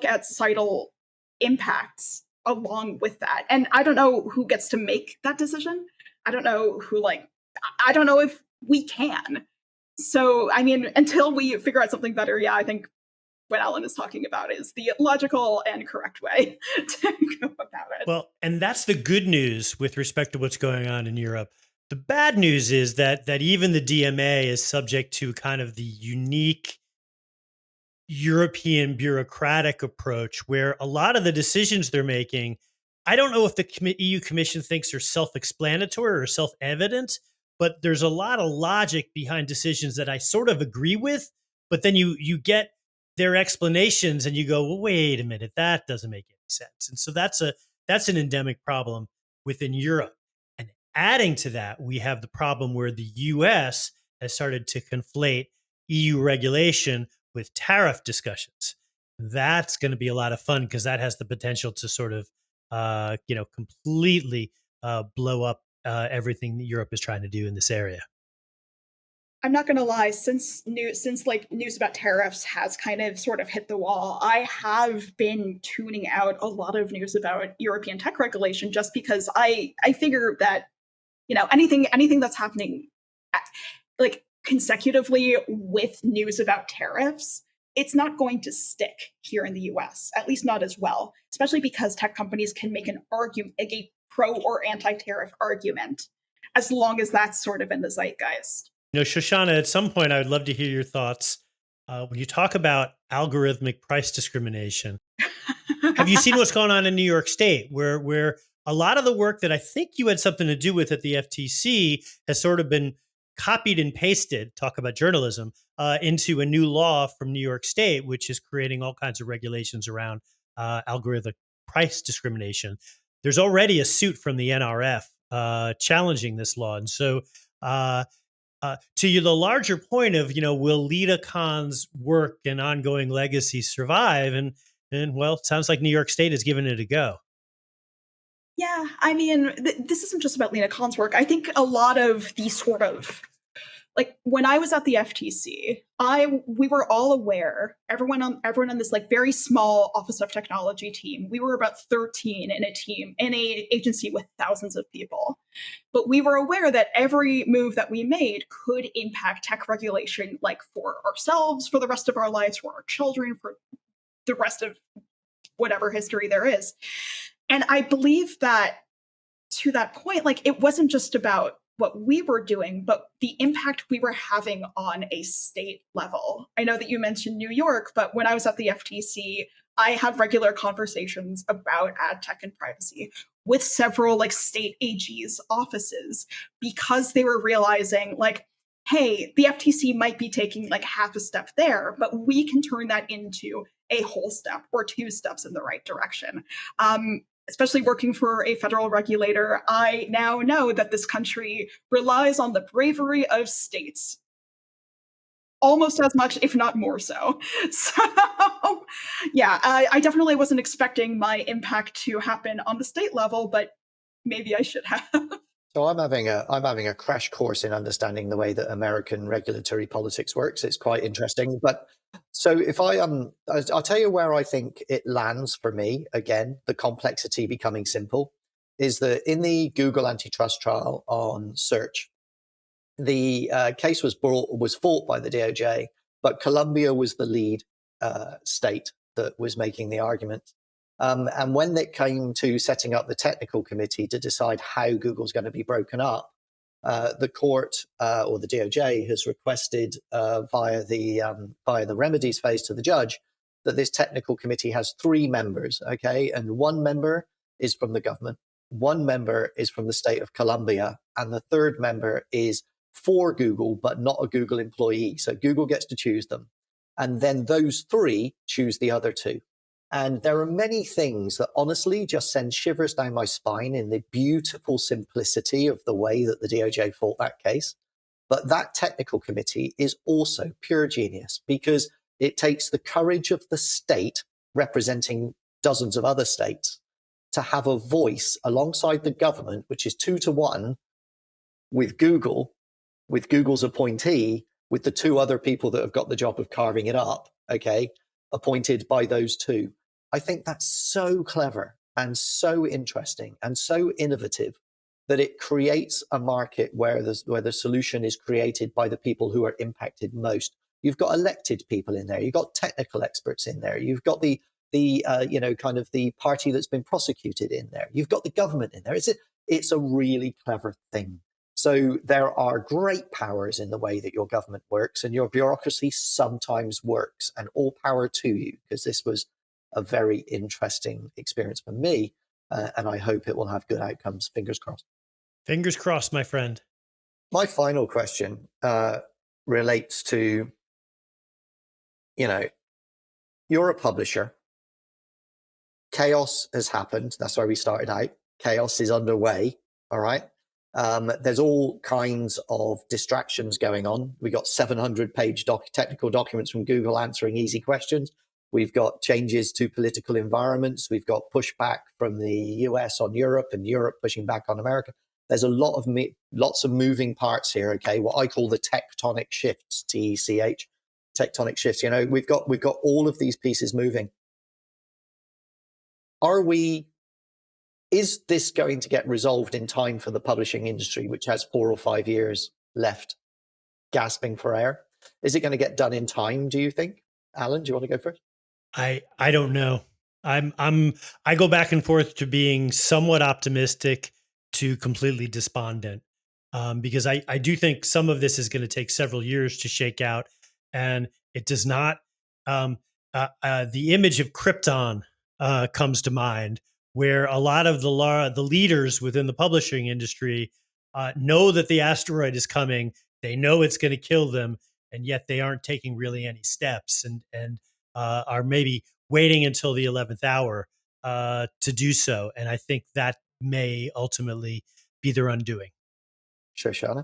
at societal impacts along with that. And I don't know who gets to make that decision. I don't know I don't know if we can. So, I mean, until we figure out something better, yeah, I think what Alan is talking about is the logical and correct way to go about it. Well, and that's the good news with respect to what's going on in Europe. The bad news is that even the DMA is subject to kind of the unique European bureaucratic approach where a lot of the decisions they're making, I don't know if the EU Commission thinks are self-explanatory or self-evident, but there's a lot of logic behind decisions that I sort of agree with, but then you get their explanations and you go, well, wait a minute, that doesn't make any sense. And so that's an endemic problem within Europe. And adding to that, we have the problem where the US has started to conflate EU regulation with tariff discussions. That's going to be a lot of fun because that has the potential to sort of, completely blow up everything that Europe is trying to do in this area. I'm not gonna lie, since like news about tariffs has kind of sort of hit the wall, I have been tuning out a lot of news about European tech regulation just because I figure that, anything that's happening like consecutively with news about tariffs, it's not going to stick here in the US, at least not as well, especially because tech companies can make an argument, a pro or anti-tariff argument, as long as that's sort of in the zeitgeist. Shoshana, at some point, I would love to hear your thoughts. When you talk about algorithmic price discrimination, have you seen what's going on in New York State, where a lot of the work that I think you had something to do with at the FTC has sort of been copied and pasted, talk about journalism, into a new law from New York State, which is creating all kinds of regulations around algorithmic price discrimination. There's already a suit from the NRF challenging this law. And so to the larger point of, will Lida Khan's work and ongoing legacy survive? And well, it sounds like New York State has given it a go. Yeah, I mean, this isn't just about Lina Khan's work. I think a lot of the sort of, like when I was at the FTC, we were all aware, everyone on this like very small Office of Technology team. We were about 13 in a agency with thousands of people. But we were aware that every move that we made could impact tech regulation, like for ourselves, for the rest of our lives, for our children, for the rest of whatever history there is. And I believe that to that point, like it wasn't just about what we were doing, but the impact we were having on a state level. I know that you mentioned New York, but when I was at the FTC, I had regular conversations about ad tech and privacy with several like state AGs offices because they were realizing like, hey, the FTC might be taking like half a step there, but we can turn that into a whole step or two steps in the right direction. Especially working for a federal regulator, I now know that this country relies on the bravery of states almost as much, if not more so. So, yeah, I definitely wasn't expecting my impact to happen on the state level, but maybe I should have. So I'm having a crash course in understanding the way that American regulatory politics works. It's quite interesting. But so if I'll tell you where I think it lands for me. Again, the complexity becoming simple is that in the Google antitrust trial on search, the case was fought by the DOJ, but Colombia was the lead state that was making the argument. And when it came to setting up the technical committee to decide how Google's going to be broken up, the court or the DOJ has requested via the remedies phase to the judge that this technical committee has 3 members, okay? And 1 member is from the government, 1 member is from the state of Colombia, and the 3rd member is for Google, but not a Google employee. So Google gets to choose them. And then those 3 choose the other 2. And there are many things that honestly just send shivers down my spine in the beautiful simplicity of the way that the DOJ fought that case. But that technical committee is also pure genius because it takes the courage of the state representing dozens of other states to have a voice alongside the government, which is 2-to-1 with Google, with Google's appointee, with the 2 other people that have got the job of carving it up, okay, appointed by those 2. I think that's so clever and so interesting and so innovative that it creates a market where the solution is created by the people who are impacted most. You've got elected people in there. You've got technical experts in there. You've got the kind of the party that's been prosecuted in there. You've got the government in there. It's a really clever thing. So there are great powers in the way that your government works, and your bureaucracy sometimes works, and all power to you, because this was a very interesting experience for me, and I hope it will have good outcomes. Fingers crossed. Fingers crossed, my friend. My final question relates to you're a publisher. Chaos has happened. That's where we started out. Chaos is underway. All right. There's all kinds of distractions going on. We got 700-page technical documents from Google answering easy questions. We've got changes to political environments. We've got pushback from the US on Europe and Europe pushing back on America. There's a lot of lots of moving parts here. Okay, what I call the tectonic shifts, TECH, tectonic shifts. We've got all of these pieces moving. Is this going to get resolved in time for the publishing industry, which has 4 or 5 years left, gasping for air? Is it going to get done in time, do you think? Alan, do you want to go first? I don't know. I go back and forth to being somewhat optimistic to completely despondent, because I do think some of this is going to take several years to shake out, and it does not. The image of Krypton comes to mind, where a lot of the leaders within the publishing industry know that the asteroid is coming. They know it's going to kill them, and yet they aren't taking really any steps, and are maybe waiting until the 11th hour to do so. And I think that may ultimately be their undoing. Shoshana?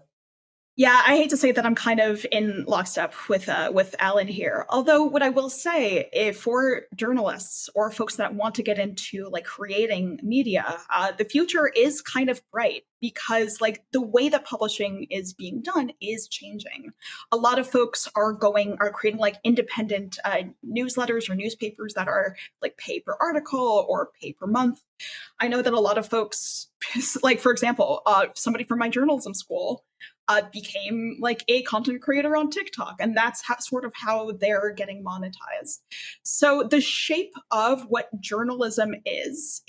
Yeah, I hate to say that I'm kind of in lockstep with Alan here. Although what I will say, if for journalists or folks that want to get into like creating media, the future is kind of bright, because like the way that publishing is being done is changing. A lot of folks are creating like independent newsletters or newspapers that are like pay per article or pay per month. I know that a lot of folks, like for example, somebody from my journalism school became like a content creator on TikTok, and that's sort of how they're getting monetized. So the shape of what journalism is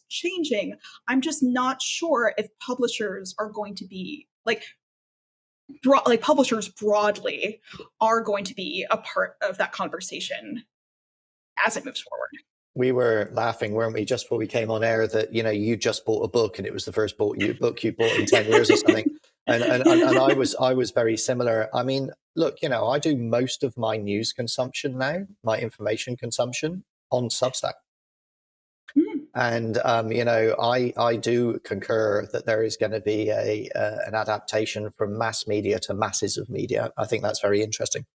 changing. I'm just not sure if publishers are going to be publishers broadly are going to be a part of that conversation as it moves forward. We were laughing, weren't we, just before we came on air, that you just bought a book and it was the first book you bought in 10 years or something. And I was very similar. I mean, look, I do most of my news consumption now, my information consumption, on Substack. And I do concur that there is going to be an adaptation from mass media to masses of media. I think that's very interesting.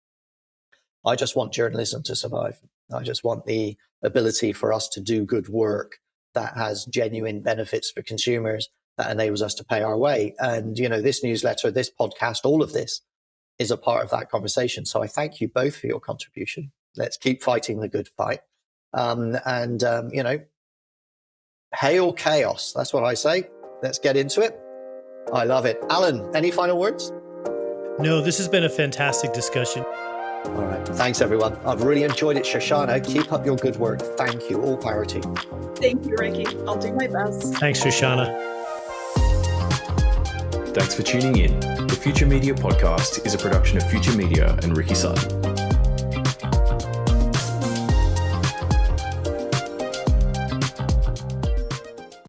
I just want journalism to survive. I just want the ability for us to do good work that has genuine benefits for consumers, that enables us to pay our way. And, this newsletter, this podcast, all of this is a part of that conversation. So I thank you both for your contribution. Let's keep fighting the good fight. Hail chaos. That's what I say. Let's get into it. I love it. Alan, any final words? No, this has been a fantastic discussion. All right. Thanks, everyone. I've really enjoyed it. Shoshana, keep up your good work. Thank you. All power to you. Thank you, Ricky. I'll do my best. Thanks, Shoshana. Thanks for tuning in. The Future Media Podcast is a production of Future Media and Ricky Sutton.